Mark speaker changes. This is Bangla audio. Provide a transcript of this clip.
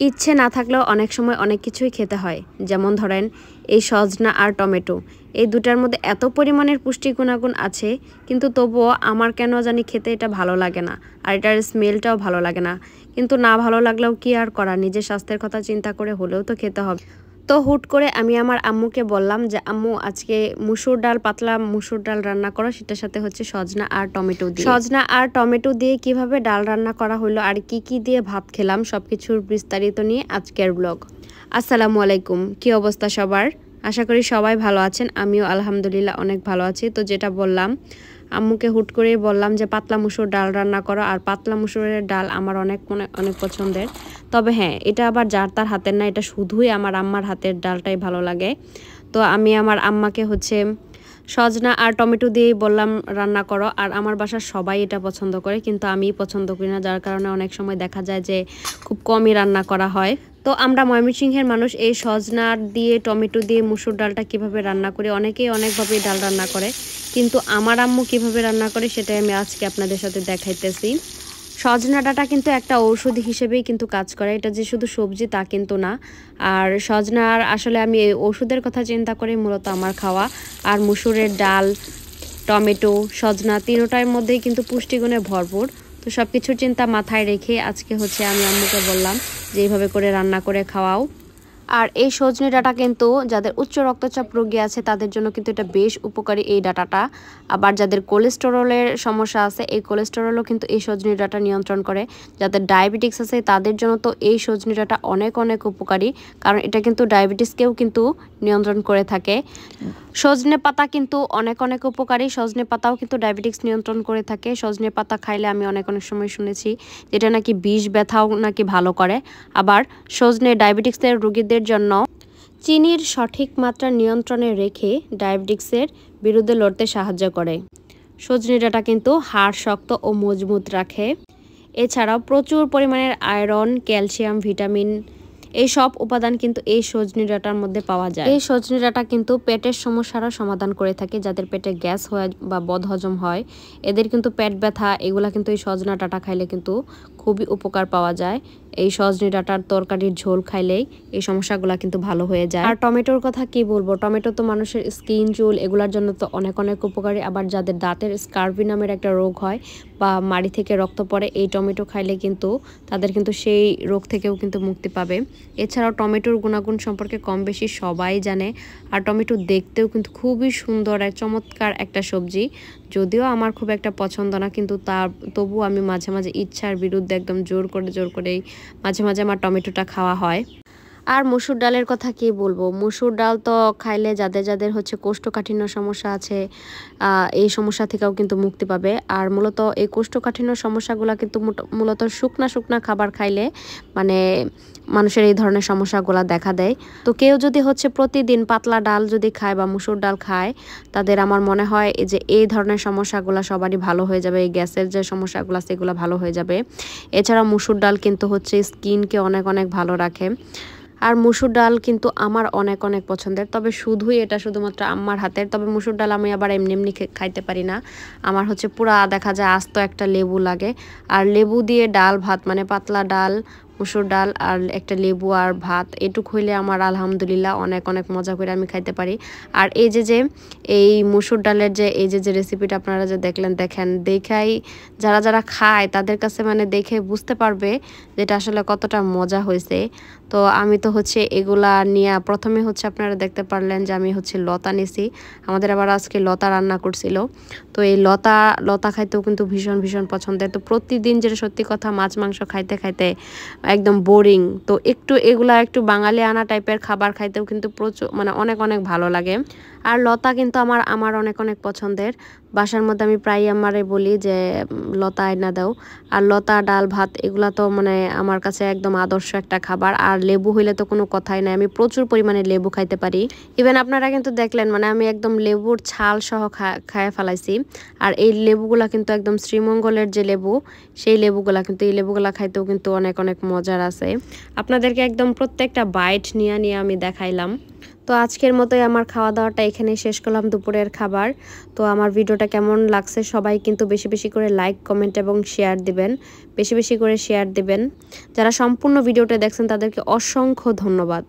Speaker 1: ইচ্ছে না থাকলেও অনেক সময় অনেক কিছুই খেতে হয়। যেমন ধরেন এই সজনা আর টমেটো, এই দুটার মধ্যে এত পরিমাণের পুষ্টি গুণাগুণ আছে, কিন্তু তবুও আমার কেন জানি খেতে এটা ভালো লাগে না, আর এটার স্মেলটাও ভালো লাগে না। কিন্তু না ভালো লাগলেও কি আর করা, নিজের স্বাস্থ্যের কথা চিন্তা করে হলেও তো খেতে হবে। তো হুট করে আমি আমার আম্মুকে বললাম যে আম্মু আজকে মুসুর ডাল, পাতলা মুসুর ডাল রান্না করো, সেটার সাথে হচ্ছে সজনা আর টমেটো দিয়ে। সজনা আর টমেটো দিয়ে কিভাবে ডাল রান্না করা হলো আর কি কি দিয়ে ভাত খেলাম সবকিছুর বিস্তারিত নিয়ে আজকের ব্লগ। আসসালামু আলাইকুম, কি অবস্থা সবার? আশা করি সবাই ভালো আছেন, আমিও আলহামদুলিল্লাহ অনেক ভালো আছি। তো যেটা বললাম, আম্মুকে হুট করেই বললাম যে পাতলা মুসুর ডাল রান্না করো, আর পাতলা মুসুরের ডাল আমার অনেক অনেক পছন্দের। তবে হ্যাঁ, এটা আবার যার তার হাতের না, এটা শুধুই আমার আম্মার হাতের ডালটাই ভালো লাগে। তো আমি আমার আম্মাকে হচ্ছে সজনা আর টমেটো দিয়েই বললাম রান্না করো, আর আমার বাসার সবাই এটা পছন্দ করে, কিন্তু আমি পছন্দ করি না, যার কারণে অনেক সময় দেখা যায় যে খুব কমই রান্না করা হয়। তো আমরা ময়মনসিংহের মানুষ এই সজনা দিয়ে টমেটো দিয়ে মুসুর ডালটা কিভাবে রান্না করি, অনেকেই অনেকভাবে ডাল রান্না করে, কিন্তু আমার আম্মু কিভাবে রান্না করে সেটাই আমি আজকে আপনাদের সাথে দেখাইতেছি। সজনা ডাঁটা কিন্তু একটা ঔষধ হিসেবেই কিন্তু কাজ করে, এটা যে শুধু সবজি তা কিন্তু না। আর সজনার আসলে আমি এই ওষুধের কথা চিন্তা করে মূলত আমার খাওয়া। আর মুসুরের ডাল, টমেটো, সজনা তিনোটার মধ্যেই কিন্তু পুষ্টিগুণে ভরপুর। তো সব কিছুর চিন্তা মাথায় রেখে আজকে হচ্ছে আমি আম্মুকে বললাম যে এইভাবে করে রান্না করে খাওয়াও। আর এই সজনে ডাঁটা কিন্তু যাদের উচ্চ রক্তচাপ রোগী আছে তাদের জন্য কিন্তু এটা বেশ উপকারী এই ডাঁটাটা। আবার যাদের কোলেস্টেরলের সমস্যা আছে, এই কোলেস্টেরলও কিন্তু এই সজনে ডাঁটা নিয়ন্ত্রণ করে। যাদের ডায়াবেটিক্স আছে তাদের জন্য তো এই সজনে ডাঁটা অনেক অনেক উপকারী, কারণ এটা কিন্তু ডায়াবেটিসকেও কিন্তু নিয়ন্ত্রণ করে থাকে। সজনে পাতা কিন্তু অনেক অনেক উপকারী, সজনে পাতাও কিন্তু ডায়াবেটিক্স নিয়ন্ত্রণ করে থাকে। সজনে পাতা খাইলে আমি অনেক অনেক সময় শুনেছি যেটা নাকি বিষ ব্যথাও নাকি ভালো করে। আবার সজনে ডায়াবেটিক্সের রোগীদের জন্য চিনির সঠিক মাত্রা নিয়ন্ত্রণে রেখে ডায়াবেটিক্সের বিরুদ্ধে লড়তে সাহায্য করে। সজনে ডাঁটা কিন্তু হাড় শক্ত ও মজবুত রাখে। এছাড়াও প্রচুর পরিমাণের আয়রন, ক্যালসিয়াম, ভিটামিন এই সব উপাদান কিন্তু এই সজনে ডাঁটার মধ্যে পাওয়া যায়। এই সজনে ডাঁটা কিন্তু পেটের সমস্যারও সমাধান করে থাকে। যাদের পেটে গ্যাস হয় বা বদহজম হয়, এদের কিন্তু পেট ব্যথা, এগুলা কিন্তু এই সজনা ডাঁটা খাইলে কিন্তু খুবই উপকার পাওয়া যায়। এই সজনে ডাঁটার তরকারির ঝোল খাইলেই এই সমস্যাগুলো কিন্তু ভালো হয়ে যায়। আর টমেটোর কথা কি বলবো, টমেটো তো মানুষের স্কিন, চুল এগুলোর জন্য তো অনেক অনেক উপকারী। আবার যাদের দাঁতের স্কার্বি নামের একটা রোগ হয় বা মাড়ি থেকে রক্ত পড়ে, এই টমেটো খাইলে কিন্তু তাদের কিন্তু সেই রোগ থেকেও কিন্তু মুক্তি পাবে। এছাড়াও টমেটোর গুণাগুণ সম্পর্কে কম বেশি সবাই জানে। আর টমেটো দেখতেও কিন্তু খুবই সুন্দর, এক চমৎকার একটা সবজি। যদিও আমার খুব একটা পছন্দ না, কিন্তু তবুও আমি মাঝে মাঝে ইচ্ছার বিরুদ্ধে একদম জোর করেই মাঝে মাঝে আমার টমেটোটা খাওয়া হয়। আর মসুর ডালের কথা কি বলবো, মসুর ডাল তো খাইলে যাদের যাদের হচ্ছে কোষ্ঠকাঠিন্য সমস্যা আছে, এই সমস্যা থেকেও কিন্তু মুক্তি পাবে। আর মূলত এই কোষ্ঠকাঠিন্য সমস্যাগুলো কিন্তু মূলত শুকনা খাবার খাইলে মানে মানুষের এই ধরনের সমস্যাগুলো দেখা দেয়। তো কেউ যদি হচ্ছে প্রতিদিন পাতলা ডাল যদি খায় বা মুসুর ডাল খায়, তাদের আমার মনে হয় যে এই ধরনের সমস্যাগুলো সবারই ভালো হয়ে যাবে, এই গ্যাসের যে সমস্যাগুলো সেগুলো ভালো হয়ে যাবে। এছাড়া মুসুর ডাল কিন্তু হচ্ছে স্কিনকে অনেক অনেক ভালো রাখে। আর মুসুর ডাল কিন্তু আমার অনেক অনেক পছন্দের, তবে এটা শুধুমাত্র আম্মার হাতের। তবে মুসুর ডাল আমি আবার এমনি এমনি খাইতে পারি না, আমার হচ্ছে পুরা দেখা যায় আস্ত একটা লেবু লাগে। আর লেবু দিয়ে ডাল ভাত, মানে পাতলা ডাল, মুসুর ডাল আর একটা লেবু আর ভাত, এটুক হইলে আমার আলহামদুলিল্লাহ অনেক অনেক মজা করে আমি খাইতে পারি। আর এই যে এই মুসুর ডালের যে এই যে রেসিপিটা আপনারা যে দেখেন, দেখাই যারা যারা খায় তাদের কাছে মানে দেখে বুঝতে পারবে যেটা আসলে কতটা মজা হয়েছে। তো আমি তো হচ্ছে এগুলা নিয়ে প্রথমে হচ্ছে আপনারা দেখতে পারলেন যে আমি হচ্ছে লতা নিছি, আমাদের আবার আজকে লতা রান্না করছিল। তো এই লতা খাইতেও কিন্তু ভীষণ ভীষণ পছন্দের। তো প্রতিদিন যেটা সত্যি কথা, মাছ মাংস খাইতে খাইতে একদম বোরিং, তো একটু বাঙালি আনা টাইপের খাবার খাইতেও কিন্তু প্রচুর মানে অনেক অনেক ভালো লাগে। আর লতা কিন্তু আমার অনেক অনেক পছন্দের। বাসার মধ্যে আমি প্রায়ই আমারে বলি যে লতা আইনা দাও। আর লতা, ডাল, ভাত এগুলা তো মানে আমার কাছে একদম আদর্শ একটা খাবার। আর লেবু হইলে তো কোনো কথাই নাই, আমি প্রচুর পরিমাণে লেবু খাইতে পারি। ইভেন আপনারা কিন্তু দেখলেন মানে আমি একদম লেবুর ছাল সহ খায় ফেলাইছি। আর এই লেবুগুলা কিন্তু একদম শ্রীমঙ্গলের যে লেবু, সেই লেবুগুলা কিন্তু, এই লেবুগুলা খাইতেও কিন্তু অনেক অনেক মজার আছে। আপনাদেরকে একদম প্রত্যেকটা বাইট নিয়ে আমি দেখাইলাম। তো তো আজকের মতোই আমার খাওয়া দাওয়াটা এখানেই শেষ করলাম, দুপুরের খাবার। তো আমার ভিডিওটা কেমন লাগছে সবাই কিন্তু বেশি বেশি করে লাইক, কমেন্ট এবং শেয়ার দিবেন, বেশি বেশি করে শেয়ার দিবেন। যারা সম্পূর্ণ ভিডিওটা দেখছেন তাদেরকে অসংখ্য ধন্যবাদ।